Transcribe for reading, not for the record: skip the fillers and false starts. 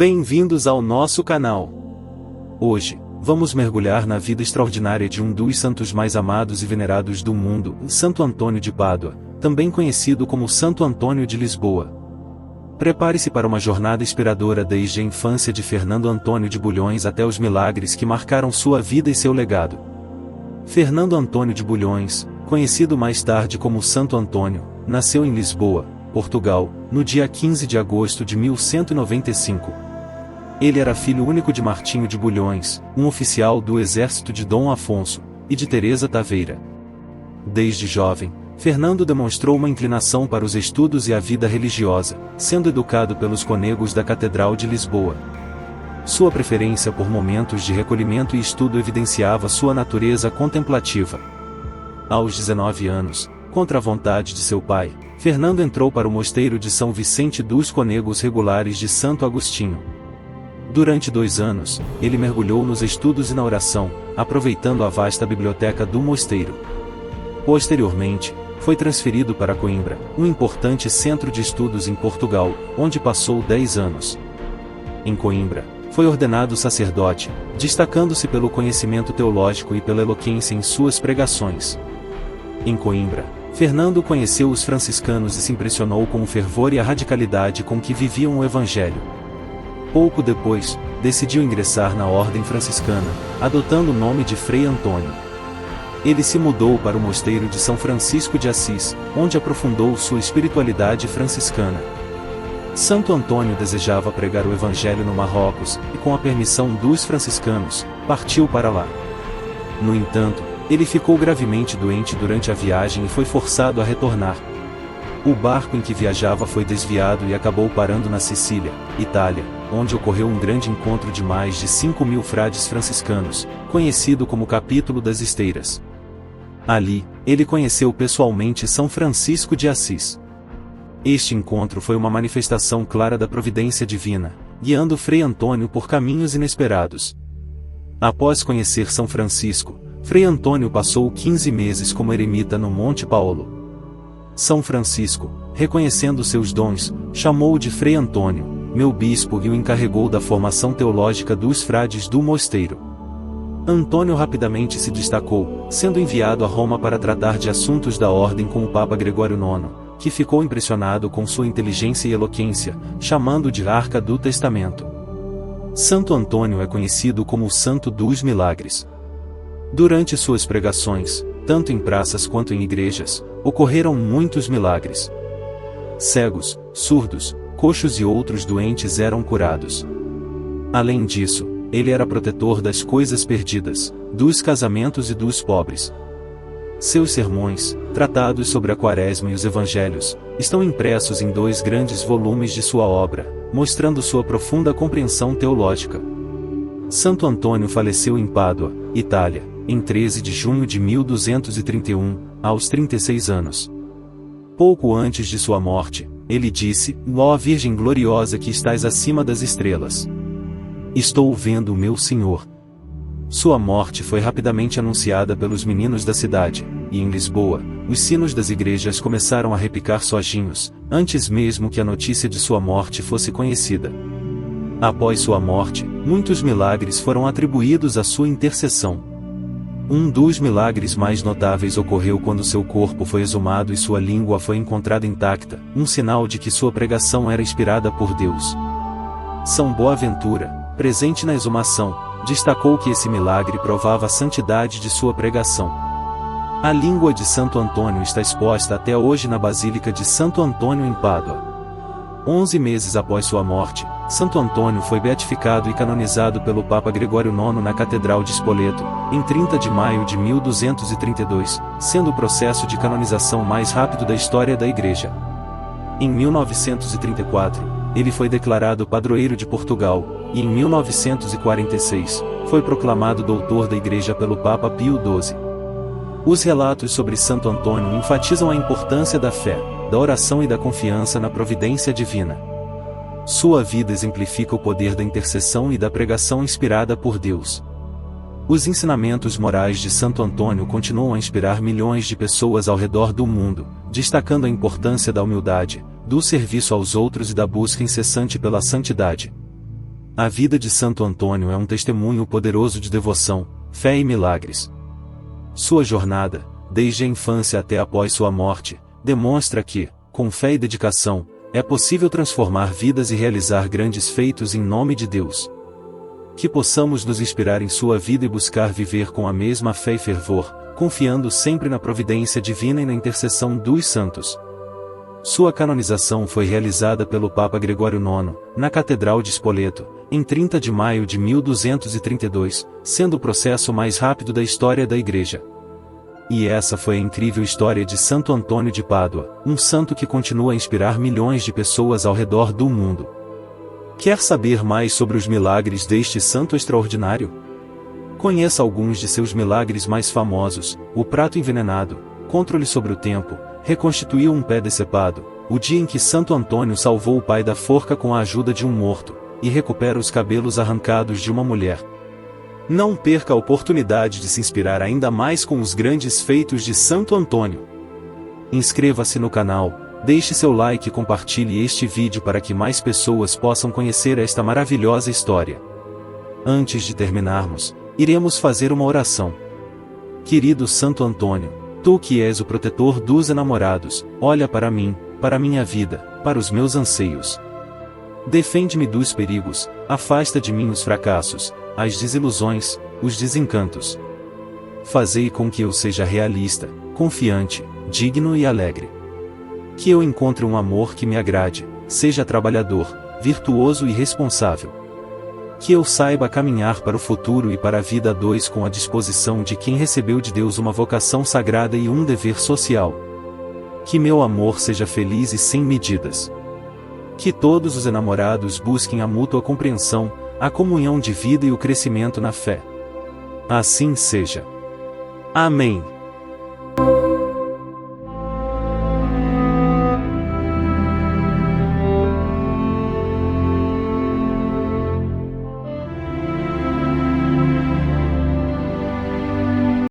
Bem-vindos ao nosso canal. Hoje, vamos mergulhar na vida extraordinária de um dos santos mais amados e venerados do mundo, Santo Antônio de Pádua, também conhecido como Santo Antônio de Lisboa. Prepare-se para uma jornada inspiradora desde a infância de Fernando Antônio de Bulhões até os milagres que marcaram sua vida e seu legado. Fernando Antônio de Bulhões, conhecido mais tarde como Santo Antônio, nasceu em Lisboa, Portugal, no dia 15 de agosto de 1195. Ele era filho único de Martinho de Bulhões, um oficial do exército de Dom Afonso, e de Teresa Taveira. Desde jovem, Fernando demonstrou uma inclinação para os estudos e a vida religiosa, sendo educado pelos cônegos da Catedral de Lisboa. Sua preferência por momentos de recolhimento e estudo evidenciava sua natureza contemplativa. Aos 19 anos, contra a vontade de seu pai, Fernando entrou para o mosteiro de São Vicente dos Cônegos Regulares de Santo Agostinho. Durante 2 anos, ele mergulhou nos estudos e na oração, aproveitando a vasta biblioteca do mosteiro. Posteriormente, foi transferido para Coimbra, um importante centro de estudos em Portugal, onde passou 10 anos. Em Coimbra, foi ordenado sacerdote, destacando-se pelo conhecimento teológico e pela eloquência em suas pregações. Em Coimbra, Fernando conheceu os franciscanos e se impressionou com o fervor e a radicalidade com que viviam o Evangelho. Pouco depois, decidiu ingressar na ordem franciscana, adotando o nome de Frei Antônio. Ele se mudou para o mosteiro de São Francisco de Assis, onde aprofundou sua espiritualidade franciscana. Santo Antônio desejava pregar o Evangelho no Marrocos, e com a permissão dos franciscanos, partiu para lá. No entanto, ele ficou gravemente doente durante a viagem e foi forçado a retornar. O barco em que viajava foi desviado e acabou parando na Sicília, Itália, onde ocorreu um grande encontro de mais de 5.000 frades franciscanos, conhecido como Capítulo das Esteiras. Ali, ele conheceu pessoalmente São Francisco de Assis. Este encontro foi uma manifestação clara da providência divina, guiando Frei Antônio por caminhos inesperados. Após conhecer São Francisco, Frei Antônio passou 15 meses como eremita no Monte Paulo. São Francisco, reconhecendo seus dons, chamou-o de Frei Antônio, meu bispo, e o encarregou da formação teológica dos frades do mosteiro. Antônio rapidamente se destacou, sendo enviado a Roma para tratar de assuntos da ordem com o Papa Gregório IX, que ficou impressionado com sua inteligência e eloquência, chamando-o de Arca do Testamento. Santo Antônio é conhecido como o Santo dos Milagres. Durante suas pregações, tanto em praças quanto em igrejas, ocorreram muitos milagres. Cegos, surdos, coxos e outros doentes eram curados. Além disso, ele era protetor das coisas perdidas, dos casamentos e dos pobres. Seus sermões, tratados sobre a Quaresma e os Evangelhos, estão impressos em 2 grandes volumes de sua obra, mostrando sua profunda compreensão teológica. Santo Antônio faleceu em Pádua, Itália, em 13 de junho de 1231, aos 36 anos. Pouco antes de sua morte, ele disse: "Ó Virgem gloriosa que estás acima das estrelas, estou vendo o meu Senhor." Sua morte foi rapidamente anunciada pelos meninos da cidade, e em Lisboa, os sinos das igrejas começaram a repicar sozinhos, antes mesmo que a notícia de sua morte fosse conhecida. Após sua morte, muitos milagres foram atribuídos à sua intercessão. Um dos milagres mais notáveis ocorreu quando seu corpo foi exumado e sua língua foi encontrada intacta, um sinal de que sua pregação era inspirada por Deus. São Boaventura, presente na exumação, destacou que esse milagre provava a santidade de sua pregação. A língua de Santo Antônio está exposta até hoje na Basílica de Santo Antônio em Pádua. 11 meses após sua morte, Santo Antônio foi beatificado e canonizado pelo Papa Gregório IX na Catedral de Spoleto, em 30 de maio de 1232, sendo o processo de canonização mais rápido da história da Igreja. Em 1934, ele foi declarado padroeiro de Portugal, e em 1946, foi proclamado doutor da Igreja pelo Papa Pio XII. Os relatos sobre Santo Antônio enfatizam a importância da fé, da oração e da confiança na providência divina. Sua vida exemplifica o poder da intercessão e da pregação inspirada por Deus. Os ensinamentos morais de Santo Antônio continuam a inspirar milhões de pessoas ao redor do mundo, destacando a importância da humildade, do serviço aos outros e da busca incessante pela santidade. A vida de Santo Antônio é um testemunho poderoso de devoção, fé e milagres. Sua jornada, desde a infância até após sua morte, demonstra que, com fé e dedicação, é possível transformar vidas e realizar grandes feitos em nome de Deus. Que possamos nos inspirar em sua vida e buscar viver com a mesma fé e fervor, confiando sempre na providência divina e na intercessão dos santos. Sua canonização foi realizada pelo Papa Gregório IX, na Catedral de Spoleto, em 30 de maio de 1232, sendo o processo mais rápido da história da Igreja. E essa foi a incrível história de Santo Antônio de Pádua, um santo que continua a inspirar milhões de pessoas ao redor do mundo. Quer saber mais sobre os milagres deste santo extraordinário? Conheça alguns de seus milagres mais famosos: o prato envenenado, controle sobre o tempo, reconstituiu um pé decepado, o dia em que Santo Antônio salvou o pai da forca com a ajuda de um morto, e recupera os cabelos arrancados de uma mulher. Não perca a oportunidade de se inspirar ainda mais com os grandes feitos de Santo Antônio. Inscreva-se no canal, deixe seu like e compartilhe este vídeo para que mais pessoas possam conhecer esta maravilhosa história. Antes de terminarmos, iremos fazer uma oração. Querido Santo Antônio, tu que és o protetor dos enamorados, olha para mim, para minha vida, para os meus anseios. Defende-me dos perigos, afasta de mim os fracassos, as desilusões, os desencantos. Fazei com que eu seja realista, confiante, digno e alegre. Que eu encontre um amor que me agrade, seja trabalhador, virtuoso e responsável. Que eu saiba caminhar para o futuro e para a vida a dois com a disposição de quem recebeu de Deus uma vocação sagrada e um dever social. Que meu amor seja feliz e sem medidas. Que todos os enamorados busquem a mútua compreensão, a comunhão de vida e o crescimento na fé. Assim seja. Amém.